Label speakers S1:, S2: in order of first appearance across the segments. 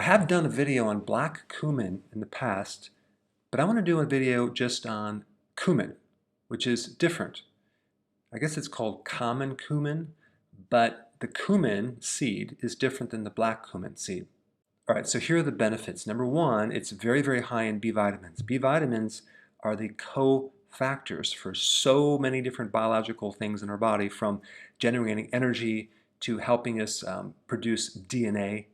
S1: I have done a video on black cumin in the past, but I want to do a video just on cumin, which is different. I guess it's called common cumin, but the cumin seed is different than the black cumin seed. All right, so here are the benefits. Number one, it's very, very high in B vitamins. B vitamins are the cofactors for so many different biological things in our body, from generating energy to helping us produce DNA,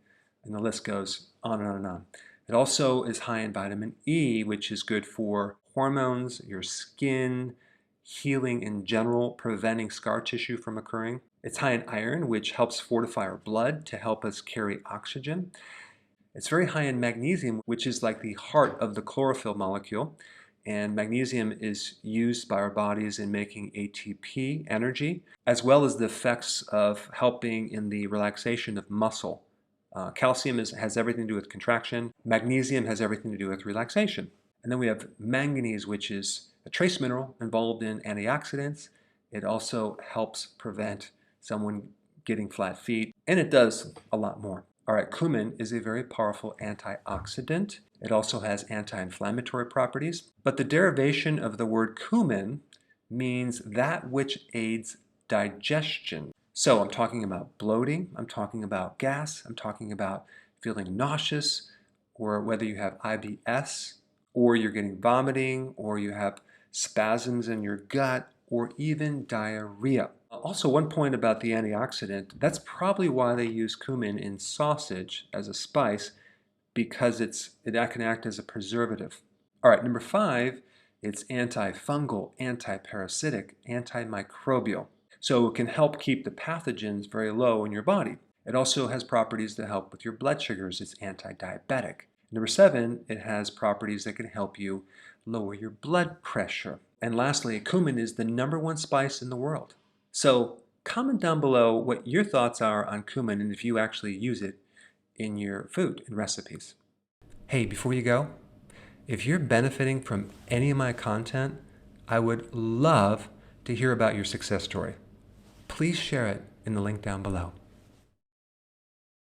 S1: and the list goes on and on and on. It also is high in vitamin E, which is good for hormones, your skin, healing in general, preventing scar tissue from occurring. It's high in iron, which helps fortify our blood to help us carry oxygen. It's very high in magnesium, which is like the heart of the chlorophyll molecule. And magnesium is used by our bodies in making ATP, energy, as well as the effects of helping in the relaxation of muscle. Calcium has everything to do with contraction. Magnesium has everything to do with relaxation. And then we have manganese, which is a trace mineral involved in antioxidants. It also helps prevent someone getting flat feet, and it does a lot more. All right, cumin is a very powerful antioxidant. It also has anti-inflammatory properties, but the derivation of the word cumin means that which aids digestion. So I'm talking about bloating, I'm talking about gas, I'm talking about feeling nauseous, or whether you have IBS, or you're getting vomiting, or you have spasms in your gut, or even diarrhea. Also, one point about the antioxidant, that's probably why they use cumin in sausage as a spice, because it can act as a preservative. All right, number 5, it's antifungal, antiparasitic, antimicrobial. So it can help keep the pathogens very low in your body. It also has properties that help with your blood sugars. It's anti-diabetic. Number 7, it has properties that can help you lower your blood pressure. And lastly, cumin is the #1 spice in the world. So comment down below what your thoughts are on cumin and if you actually use it in your food and recipes. Hey, before you go, if you're benefiting from any of my content, I would love to hear about your success story. Please share it in the link down below.